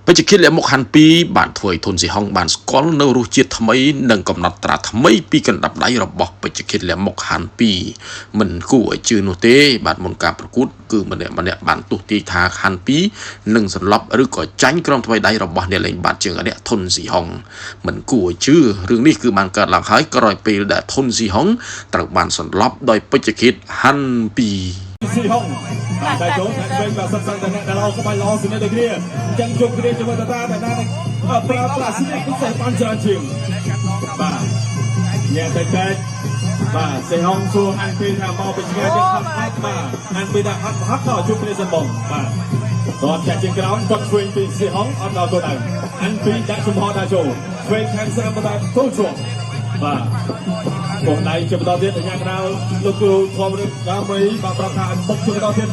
បច្ចុប្បន្នលមកហាន់ពីបានធ្វើឲ្យធនស៊ីហុងបានស្គាល់នៅរសជាតិថ្មីនិងកំណត់ត្រាថ្មីពីកណ្ដាប់ដៃរបស់បច្ចុប្បន្នលមកហាន់ពីមិនគួរឲ្យជឿនោះទេបាទមុនការប្រកួតគឺម្នាក់បានទស្សន៍ទាយថាហាន់ពីនឹងសន្លប់ឬក៏ចាញ់ក្រុមថ្មីដៃរបស់អ្នកលេងបាល់ជើងអ្នកធនស៊ីហុងមិនគួរឲ្យជឿរឿងនេះគឺបានកើតឡើងហើយក្រោយពេលដែលធនស៊ីហុងត្រូវបានសន្លប់ដោយបច្ចុប្បន្នហាន់ពីស៊ីហុងតែចូលតែវិញបើសិនតែអ្នកដែលអស់ក្បាច់ល្អស្នេហ៍ដូចគ្នាអញ្ចឹងជុំគ្នាជាមួយតាតែណាប្រើប្រាស់ស្នេហ៍ពិសេសបានច្រើនជាងបាទញ៉ែតែបាទស៊ីហុងសួរហាន់ពីថាមកពីឆ្ងាយទៅហាត់បាទហាន់ពីថាហាត់ដល់ជួបគ្នាសិនបងបាទគាត់ចាក់ជាក្រោមគាត់ឆ្វេងពីស៊ីហុងអត់ដល់គាត់ហើយហាន់ពីដាក់ចំហដាក់ចូលឆ្វេងខាងស្រាំបន្តចូលជាប់បាទបងដៃជាបន្តទៀតញ៉ាំក្រៅលោកគ្រូធម្មរដ្ឋដើម្បីបាទប្រាប់ថាបុកជាបន្តទៀត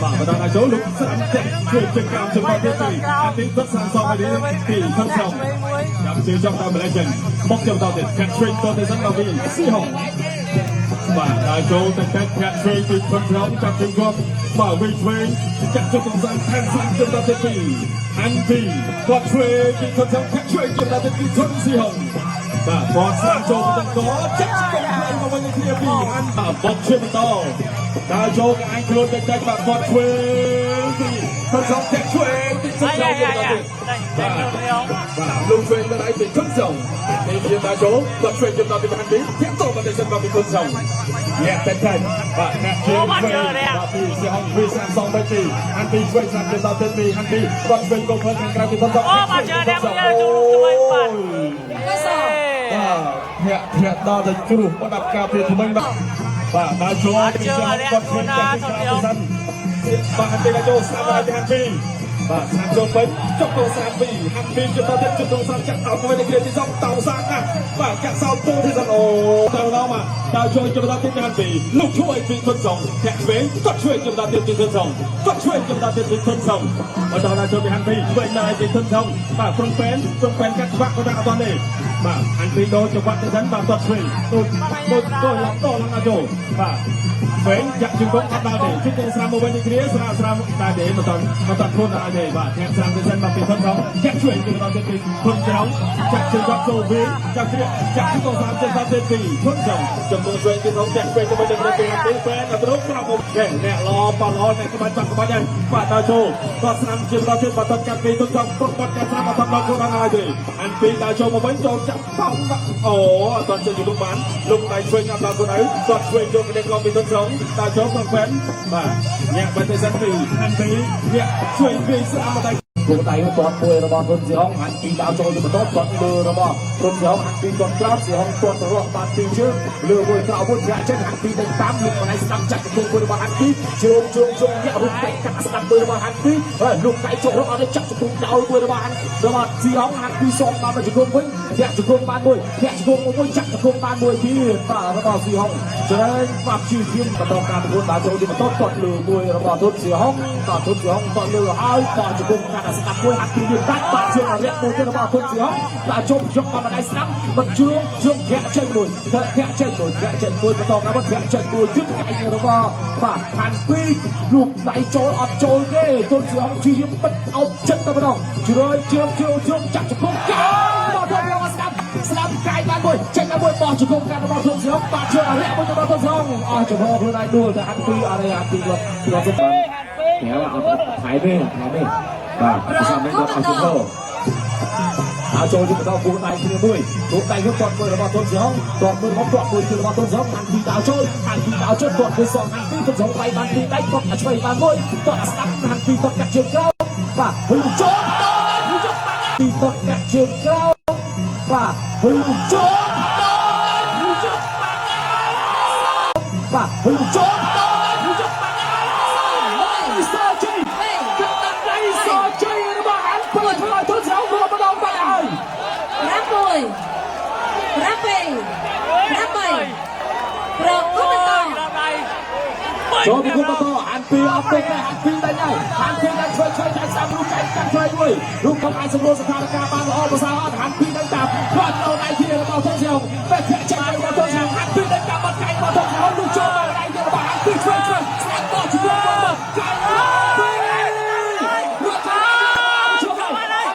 បាទបន្តដល់ចូលលោកស្រាំតែជួយជាក្រោមជាបន្តទៀតពីអាទីគាត់ស្រាំសងឲ្យពីខំtrọngចាំជឿចង់តាមម្លេះចឹងបុកជាបន្តទៀតកាត់ឆ្វេងទៅសិនដល់ពីស៊ីហុងបាទដល់ចូលតែកាត់ឆ្វេងពីខំtrọngចាប់ជើងគាត់បាទវិញឆ្វេងចាក់ជើងកំសាន្តថែមស្រាំជាបន្តទៀតពីអានពីគាត់ឆ្វេងពីខំtrọngកាត់ឆ្វេងជាបន្តទៀតពីធនស៊ីហុងបាទគាត់ស្រាំចូលទៅដល់ចាក់ឆ្វេងមកវិញគ្នាពីអានបាទបុកជាបន្តដល់ចូលក៏អាចខ្លួនទៅបាទគាត់ឆ្វេងពីខំtrọngចាក់ឆ្វេងពីសិនចូលទៅទៀតបាទលុងឆ្វេងទៅដៃពីខំtrọngនេះជាដល់ចូលគាត់ឆ្វេងចំដល់ពីអានពីធាក់ទៅមកទៅសិនមកពីខំtrọngញ៉ែតែបាទអ្នកជាឆ្វេងបាទពីស៊ីហុងពីស្រាំសងទៅពីអានពីឆ្វេងស្រាំទៅដល់ទៅពីអានពីគាត់ឆ្វេងក៏ធ្វើខាងក្រៅពីខំtrọngអូមកជើអ្នកមួយជួយបាទធាក់ដល់ទៅជ្រុះបាត់ការពីថ្មីបាទដល់ចូលពីគាត់ឆ្វេងចាក់ពីក្រៅទៅសិនបាទអានពីក៏ចូលស្រាំដល់ពីអានពីបាទស្រាំចូលពេញចុកទៅស្រាំពីអានពីជិតទៅទៀតជិតទៅស្រាំចាក់ដល់ទៅវិញគ្នាទី2តោសាណាបាទចាក់សោតពោទីសិនអូទៅដល់មកដល់ចូលជិតដល់ទៀតអានពីលោកជួយពីធនសងធាក់ឆ្វេងគាត់ឆ្វេងជិតដល់ទៀតពីធនសងគាត់ឆ្វេងជិតដល់ទៀតពីធនសងមកដល់ចូលពីអានពីឆ្វេងដល់ពីធនសងបាទព្រំពេនកាត់ច្បាក់ក៏ដាក់អត់ទេបាទអានពីដូរចង្វាក់ទៅសិនបាទគាត់ឆ្វេងទៅឡងដល់ចូលបាទវិញចាក់ជង្គង់អត់ដល់ទេជង្គង់ស្រាំមកវិញនេះគ្នាស្រាំតែទេមិនតាន់ខ្លួនដល់ទេបាទធាក់ស្រាំទៅសិនមកពីធនសងចាក់ឆ្វេងទៅដល់ទៀតពីធនក្រោមចាក់ជង្គង់ចូលវិញចាក់ជង្គង់ស្រាំទៅដល់ទៀតពីធនសងចំនួនឆ្វេងទៅចាក់ឆ្វេងទៅវិញទៅពីពេនអត់រុកក្រោមមកអ្នកឡប៉ឡអ្នកក្បាច់ហើយបាទដល់ចូលគាត់ស្រាំជើងដល់ទៀតបាទកាត់ពីធនសងគាត់កាត់ស្រាំមកដល់ខ្លួនដល់ហើយទេអានពីដល់ចូលមកវិញចូលចាក់ប៉ោអូអត់ជើងយកបានលុកដៃឆ្វេងអត់ដល់ខ្លួនហើយគាត់ឆ្វេងយកទៅក្រោមពីធនសងដល់ចូលមកពេនបាទញាក់បាត់ទៅសិនពីអានពីញាក់ឆ្វេងពីស្រាំមកដៃគូដៃគាត់មួយរបស់ធនស៊ីហុងអានពីដល់ចូលទៅបន្តគាត់លើរបស់ធនស៊ីហុងអានពីគាត់ក្រោបស៊ីហុងគាត់ទៅរកបានពីជើងលើមួយក្រោបមួយធាក់ចេញអានពីដេញតាមលោកបន្លែស្ដាប់ចាក់ទៅមួយរបស់អានពីជើងញាក់រូបដៃកាត់ស្ដាប់មួយរបស់អានពីលោកដៃចុះរកអត់ចាក់ជង្គង់ដល់មួយរបស់អានរបស់ស៊ីហុងអានពីសងបានមកជង្គង់វិញធាក់ជង្គង់បានមួយធាក់ជង្គង់មួយចាក់ជង្គង់បានមួយទៀតបាទរបស់ស៊ីហុងច្រើនបាប់ជឿជាងបន្តការប្រកួតដល់ចូលទីបន្តគាត់លើមួយរបស់ធនស៊ីហុងបាទធនស៊ីហុងគាត់លើហើយបាទជង្គង់កាត់ស្ដាប់មួយអានពីវាដាច់បាទជើងរយៈមួយទៀតរបស់ធនស៊ីហុងបាទជប់យកមកដៃស្ដាប់មិនជឿជើងធាក់ចេញមួយធាក់ចេញមួយបន្តការធាក់ចេញមួយទៀតឯងរបស់បាទអានពីលោកដៃចូលអត់ចូលទេធនស៊ីហុងជាបិទអោបចិត្តតែម្ដងជ្រើជើងចាក់ជង្គង់កាត់បាទយកមកស្ដាប់កាយបានមួយចេញដល់មួយបោះជង្គង់កាត់របស់ធនស៊ីហុងបាទជើងរយៈមួយរបស់ធនស៊ីហុងអស់ចំហខ្លួនឯងដួលតែអានពីអរិយអានពីគាត់ទៅបានញ៉ាំអត់ថៃទេបាទសាមវិញគាត់អត់ជង្គង់เอาโจจะไปต่อกูไตคือด้วยกูไตคือก่อนมือระบาดต้นเสียงก่อนมือของก่อนมือคือระบาดต้นเสียงหันทีดาวโจหันทีดาวโจก่อนมือสองหันทีต้นสองไปบันทีได้ก่อนช่วยบานมวยก่อนสับหันทีต้นกัดเชือกเกล้าป่ะหุ่นโจทีต้นกัดเชือกเกล้าป่ะหุ่นโจป่ะหุ่นโจចូលពីគុំតអានពីអត់ទេអានពីតែញ៉ៃអានពីតែជួយតែសាមរូបចៃកាត់ជួយមួយរូបកំអាយសម្រួលស្ថានភាពបានល្អប្រសើរអត់អានពីតែតាមគាត់ទៅ